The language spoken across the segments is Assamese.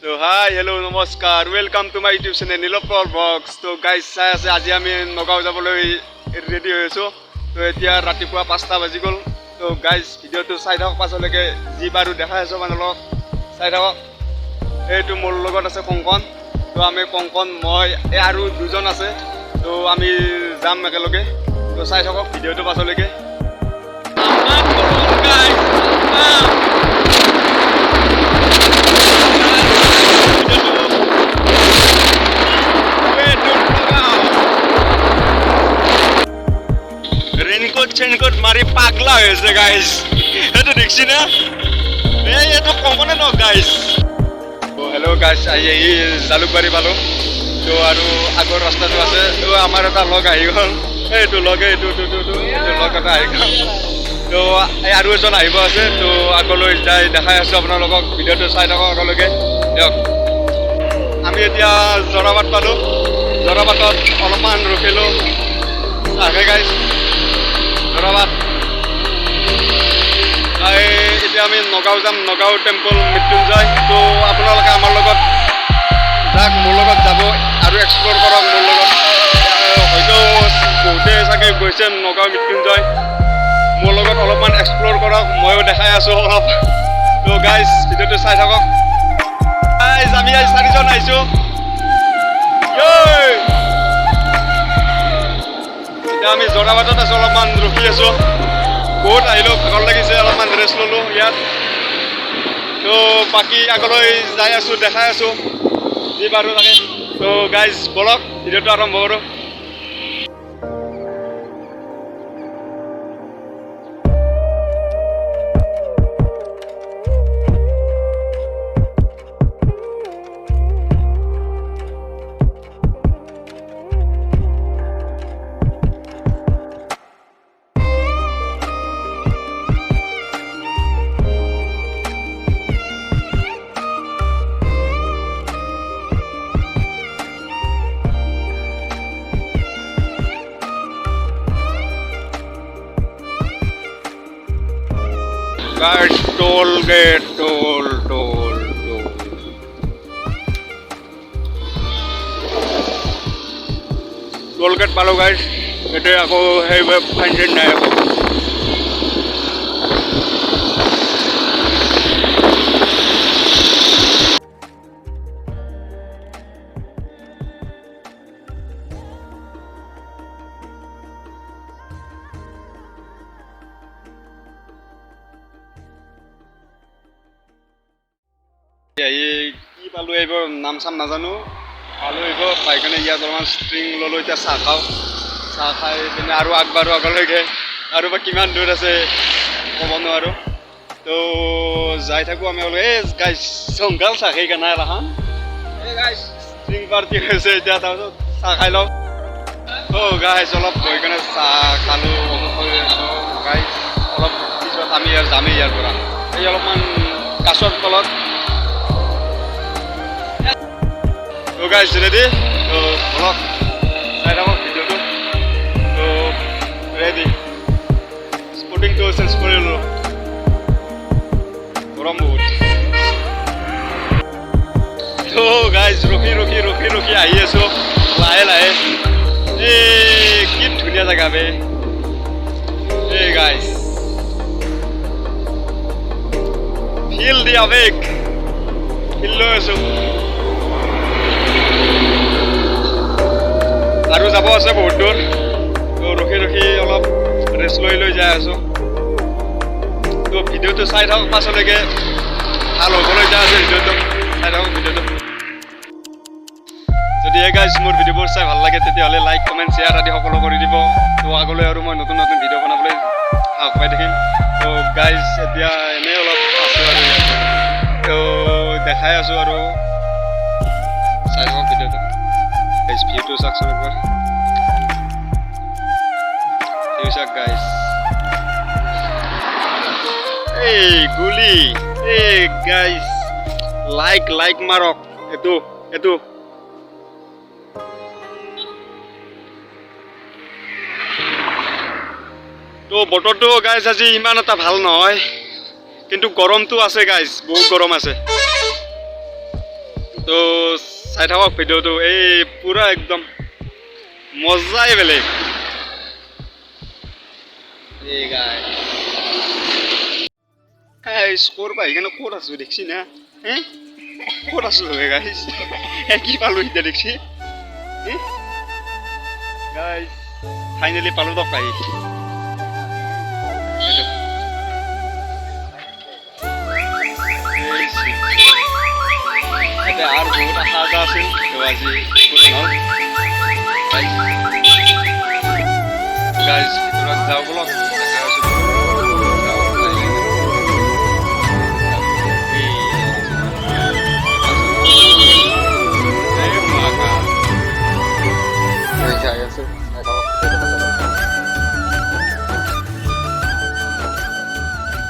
তো হাই হেল্ল' নমস্কাৰ welcome to my YouTube channel নীলপৰ ব্লগছ। তো গাইজ চাই আছে আজি আমি নগাঁও যাবলৈ ৰেডি হৈ আছোঁ। তো এতিয়া ৰাতিপুৱা 5টা বাজি গ'ল। তো গাইজ ভিডিঅ'টো চাই থাকক পাছলৈকে, যি বাৰু দেখাই আছোঁ মানুহক চাই থাকক। এইটো মোৰ লগত আছে কংকন। তো আমি কংকন মই আৰু দুজন আছে। তো আমি যাম একেলগে। তো চাই থাকক ভিডিঅ'টো পাছলৈকে। ৰেইনকোট মাৰি পাগলা হৈ আছে গাইজ, এইটো দেখছি না? এইটো কংকনে ন গাইজ। হেল্ল' গাইজ, আহি জালুকবাৰী পালোঁ। তো আৰু আগৰ ৰাস্তাটো আছে। তো আমাৰ এটা লগ আহি গ'ল। এইটো লগে এইটো লগ এটা আহি গ'ল। তো আৰু এজন আহিব আছে। তো আগলৈ যাই দেখাই আছোঁ আপোনালোকক, ভিডিঅ'টো চাই থাকক আগলৈকে দিয়ক। আমি এতিয়া জৰাবাদ পালোঁ। জৰাবাদত অলপমান ৰখিলোঁ চাহে গাইজ। জৰাবাদ এতিয়া আমি নগাঁও যাম, নগাঁও টেম্পল মৃত্যুঞ্জয়। তো আপোনালোকে আমাৰ লগত যাক, মোৰ লগত যাব আৰু এক্সপ্ল'ৰ কৰক মোৰ লগত। হয়তো বহুতে চাগে গৈছে নগাঁও মৃত্যুঞ্জয়, মোৰ লগত অলপমান এক্সপ্ল'ৰ কৰক, ময়ো দেখাই আছোঁ অলপ। তো গাইজ ভিডিঅ'টো চাই থাকক। গাইজ আমি আজি 4জন আহিছোঁ। এতিয়া আমি জৰাবাদত আছোঁ, অলপমান ৰখি আছোঁ। বহুত আহিলোঁ, ভাগৰ লাগিছে, অলপমান ৰেষ্ট ল'লোঁ ইয়াত। তো বাকী আগলৈ যাই আছোঁ, দেখাই আছোঁ যি বাৰু থাকে। তো গাইজ বলক ভিডিঅ'টো আৰম্ভ কৰোঁ। Guys, toll gate, toll. Toll gate পালো guys. এটা আকৌ সেই ফাইন নাই আকৌ। কি পালোঁ এইবোৰ নাম চাম নাজানো, পালোঁ এইবোৰ পাই কিনে ইয়াত অলপমান ষ্ট্ৰিং ল'লোঁ। এতিয়া চাহ খাওঁ, চাহ খাই পিনে আৰু আগবাঢ়ো আগলৈকে। আৰু বা কিমান দূৰ আছে ক'ব নোৱাৰোঁ। তো যাই থাকোঁ আমি অলপ। এই গাইজ জংঘল চাহ খাই কেনে এখন এই গাইজ ষ্ট্ৰিং পাৰ্টি হৈছে এতিয়া। তাৰপিছত চাহ খাই লওঁ। গাইজ অলপ বহি কিনে চাহ খালোঁ, গাইজ অলপ পিছত আমি যামেই ইয়াৰ পৰা। এই অলপমান কাছৰ তলত। তো গাইজ ৰেডি? তো বলক চাই থাকক ভিডিঅ'টো। তো ৰেডি, স্পৰ্টিংটো চেঞ্জ কৰিলোঁ, গৰম বহুত। তো গাইজ ৰখি আহি আছোঁ লাহে লাহে। কি ধুনীয়া জেগা বে। এই গাইজ ফিল দি আৱেগ, ফিল লৈ আছোঁ। আৰু যাব আছে বহুত দূৰ। তো ৰখি অলপ ৰেষ্ট লৈ যাই আছোঁ। তো ভিডিঅ'টো চাই থাকক পাছলৈকে, ভাল হ'বলৈ যাই আছে ভিডিঅ'টো। চাই থাকক ভিডিঅ'টো। যদি গাইজ মোৰ ভিডিঅ'বোৰ চাই ভাল লাগে তেতিয়াহ'লে লাইক কমেণ্ট শ্বেয়াৰ আদি সকলো কৰি দিব। তো আগলৈ আৰু মই নতুন ভিডিঅ' বনাবলৈ সাহস পাই থাকিম। তো গাইজ এতিয়া এনেই অলপ আছোঁ আৰু তো দেখাই আছোঁ আৰু চাই থাকক ভিডিঅ'টো। গাইজ ভিউটো চাওকচোন একবাৰ, ভিউ চাওক গাইজ। এই গুলি, এই গাইজ লাইক মাৰক। এইটো তো বতৰটো গাইজ আজি ইমান এটা ভাল নহয়, কিন্তু গৰমটো আছে গাইজ, বহুত গৰম আছে। তো চাই থাকক ভিডিঅ'টো এই পুৰা একদম মজাই বেলেগ এই গাইস ক'ৰ পৰা সেইকাৰণে ক'ত আছো দেখছি না ক'ত আছো গাইস কি পালো এতিয়া দেখছি গাইস ফাইনেলি পালো তো পাই এটা আর বহুত আশা আশা আছিল তো আজি পূরণ হল গাইস ভিতৰত যাওঁ বলক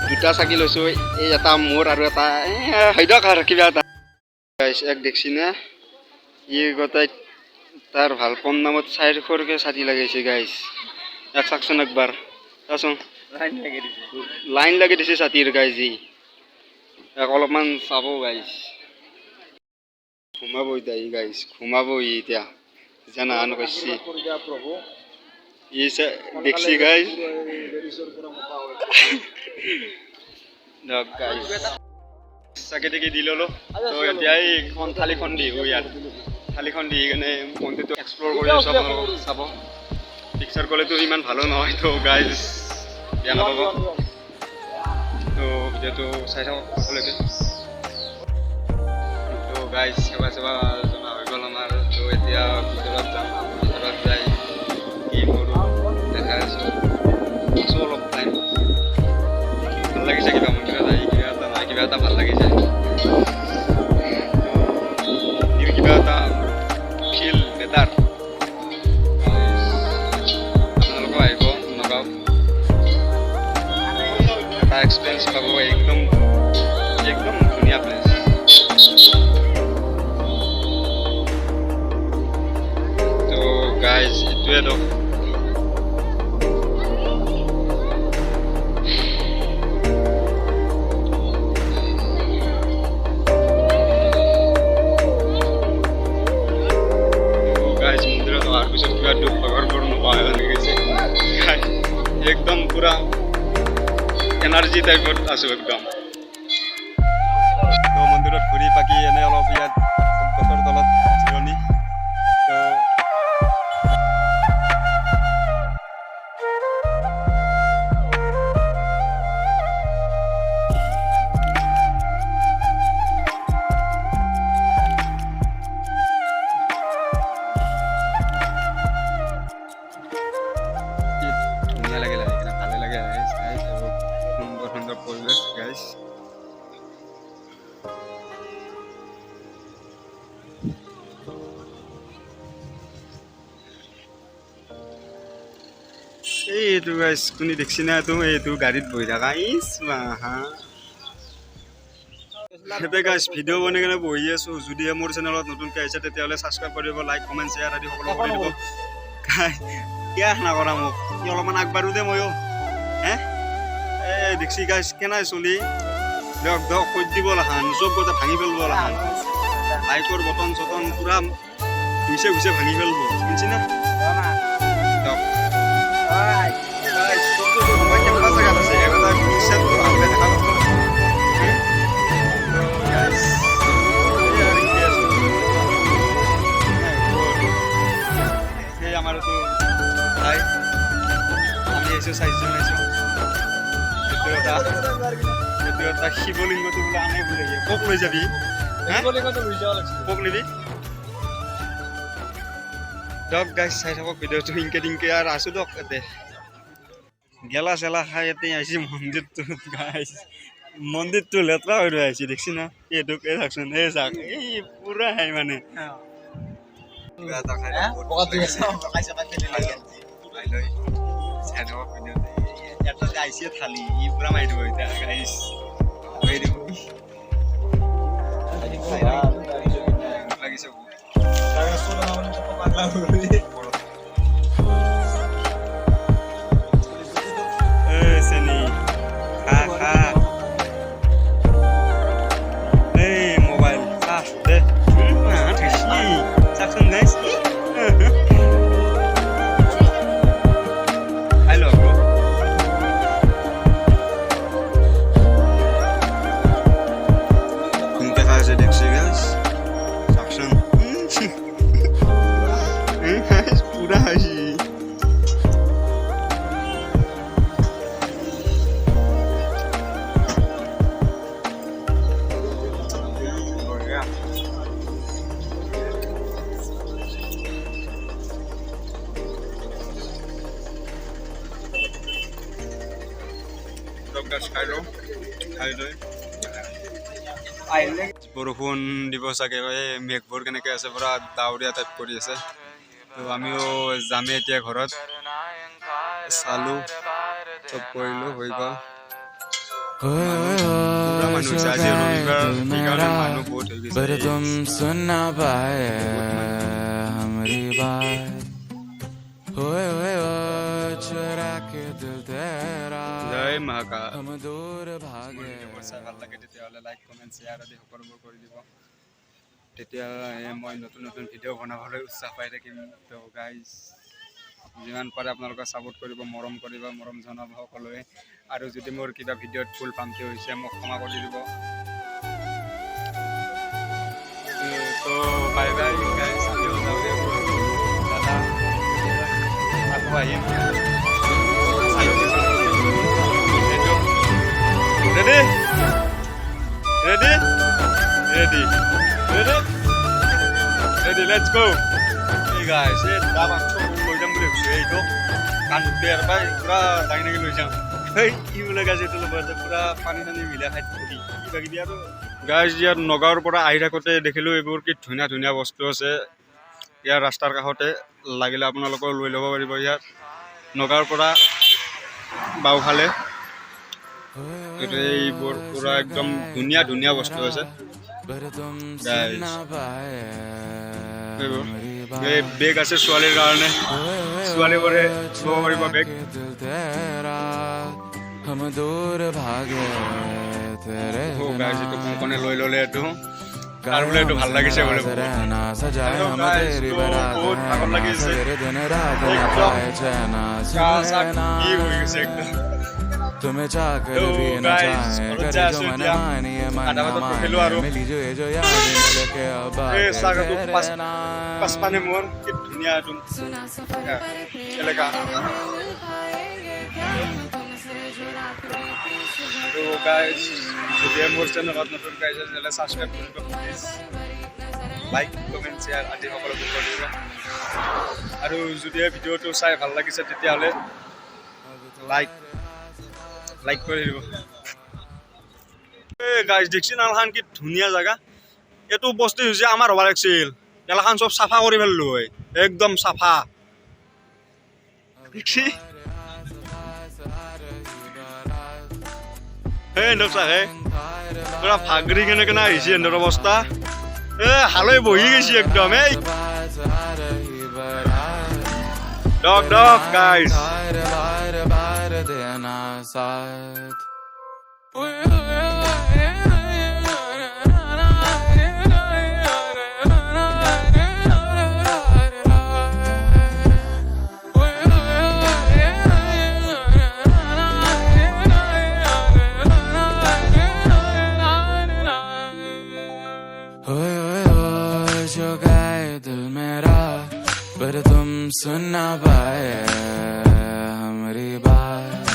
দুটা চাকি লৈছো এই এটা মোৰ আৰু এটা হাইদক আৰু কিবা এটা গাইস এক দেখছি না ই গোটাই তার ভাল কম দামত 400কে ছাতি লাগাইছে গাইস এক চাকচোন একবার চাচোন লাইন লাগি দিছে ছাতিৰ গাইস ই এক অলপমান চাব গাইস ঘুমাব এতিয়া গাইস ঘুমাব এতিয়া জানা আন কৈছি ই দেখছি গাইস গাইস চাকে দেখি দি ললো তো এতিয়া এই থালিখন দি ইয়াত থালিখন দি কেনে মন্দিৰটো এক্সপ্লোৰ কৰি আছো আপোনালোক চাব পিকচাৰ ক'লেতো ইমান ভালো নহয় তো গাইজ বেয়া নাপাব তো ভিডিঅ'টো চাই থাকক সকলোকে তো গাইজ সেৱা জনা হৈ গ'ল আমাৰ তো এতিয়া ভিতৰত যাম ভিতৰত যাই কি কৰোঁ দেখাই আছোঁ অলপ টাইম ভাল লাগিছে কিবা মন্দিৰত আহি কিবা এটা ভাল লাগিছে কিবা এটা ফিল বেটাৰ আপোনালোকেও আহিব নগাঁও এটা এক্সপিৰিয়েঞ্চ পাব একদম ধুনীয়া প্লেচ তো গাইজ এইটোৱেতো পিছত কিবা দুখ ভাগৰ বৰ নোপোৱা লাগি গৈছে একদম পুৰা এনাৰ্জি টাইপত আছো একদম তো মন্দিৰত ঘূৰি পাকি এনে অলপ ইয়াত গছৰ তলত জিৰণি তো এইটো গাইছ তুমি দেখছি না তুমি এইটো গাড়ীত বহি থাকা সেইটো গাইছ ভিডিঅ' বনাই কেনে বহি আছোঁ যদি মোৰ চেনেলত নতুনকৈ আহিছে তেতিয়াহ'লে ছাবস্ক্ৰাইব কৰিব লাইক কমেণ্ট শ্বেয়াৰ আদি সকলো কৰি দিব কিয় নকৰা মোক কি অলপমান আগবাঢ়ো দে ময়ো এই দেখছি গাইছ কেনাই চলি দিয়ক দিয়ক কৈ দিব লাখান চব গোটেই ভাঙি পেলাব লাখান লাইকৰ বটন চটন পূৰা ঘুচে ঘুচে ভাঙি পেলাব শুনছি না দিয়ক আমাৰতো ভাই আমি আহিছোঁ চাৰিজন আহিছোঁ এইটো এটা শিৱলিংগটো বোলে আনে বোলে ক'ক লৈ যাবি ক'ক নিবি দিয়ক গাইছ চাই থাকক ভিডিঅ'টো ইনকে টিংকে আৰু আছোঁ দিয়ক ইয়াতে গেলা চেলা খাই ইয়াতে আহিছে মন্দিৰটোত গাইছ মন্দিৰটো লেতেৰা হৈ ৰৈ আহিছে দেখছি না এইটোক এই চাকচোন এই চাক এই পুৰা আহে মানে আহিছে থালি ই পুৰা মাৰি দিব এতিয়া গাইছ লাগিছে চেনি খা খা এই মোবাইল খা দে লওক গাছ খাই লওঁ খাই লৈ বৰষুণ দিব চাগে এই মেঘবোৰ কেনেকৈ আছে পুৰা ডাৱৰীয়া টাইপ কৰি আছে তো আমিও যামেই এতিয়া ঘৰত চালোঁ চব কৰিলোঁ হৈ গ'ল মানুহ হৈছে আজি ৰবিবাৰ সেইকাৰণে মানুহ বহুত হৈ গৈছে জয় মহাকাল চাই ভাল লাগে তেতিয়াহ'লে লাইক কমেণ্ট শ্বেয়াৰ আদি সকলোবোৰ কৰি দিব তেতিয়া মই নতুন নতুন ভিডিঅ' বনাবলৈ উৎসাহ পাই থাকিম তো গাইজ যিমান পাৰে আপোনালোকে ছাপোৰ্ট কৰিব মৰম জনাব সকলোৱে আৰু যদি মোৰ কিবা ভিডিঅ'ত ভুল ভ্ৰান্তি হৈছে মোক ক্ষমা কৰি দিব তো বাই বাই গাইজ দাদা আকৌ আহিম Ready? Ready? Ready? Ready? Ready, let's go! Hey guys, hey, dapat so loy jam boleh sih itu kan biar baik pura tanya lagi loy jam. Hey, ini boleh kasih itu lepas pura panik nanti bila hai tadi. Bagi dia tu. Guys, dia নগাঁৱৰ পৰা আহি থাকোঁতে দেখিলোঁ এইবোৰ কি ধুনীয়া ধুনীয়া বস্তু আছে ইয়াৰ ৰাস্তাৰ কাষতে লাগিলে আপোনালোকৰ লৈ ল'ব পাৰিব ইয়াত নগাঁৱৰ পৰা বাওঁফালে এইবোৰ পুৰা একদম ধুনীয়া ধুনীয়া বস্তু আছে এই বেগ আছে ছোৱালীৰ কাৰণে ছোৱালীবোৰে ল'ব পাৰিব বেগ এইটো কোম্পানী লৈ ল'লে এইটো আৰু বোলে এইটো ভাল লাগিছে বোলে বহুত ভাগৰ লাগিছে হৈ গৈছে একদম तुम्हें चाहकर भी न चाहे करे जो मन माने मन ना माने मिली जो ये जो याद लेके अब pas pane mon ki dunia dum elega তো গাইজ যদি মোৰ চেনেলত নতুন গাইজ আছে সাবস্ক্ৰাইব কৰিব প্লিজ লাইক কমেন্ট শেয়াৰ আদি সকলোবোৰ কৰিব আৰু যদি ভিডিঅ'টো চাই ভাল লাগিছে তেতিয়াহ'লে লাইক কৰি দিব এই গাইজ দেখছি নালখান কি ধুনীয়া জায়গা এইটো বস্তু হৈছে আমাৰ হ'ব লাগিছিল এলাখান চব চাফা কৰি পেলালো হয় একদম চাফা দেখছি চাহে পুৰা ভাগৰি কেনে কেনে আহিছে এন্দৰ অৱস্থা হালৈ বহি গৈছে একদম এই ডগ গাইজ पर तुम सुन ना पाए हमारी बात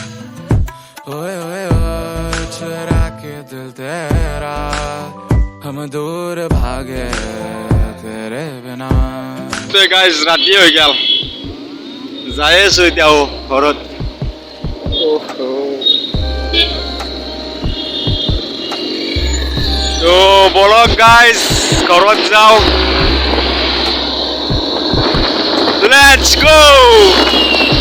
ओए ओए ओए चुरा के दिल तेरा हम दूर भागे तेरे बिना तो गाइस राती हो गया जाए सो इতিয়াও ঘৰত তো বলক গাইস ঘৰত যাও Let's go!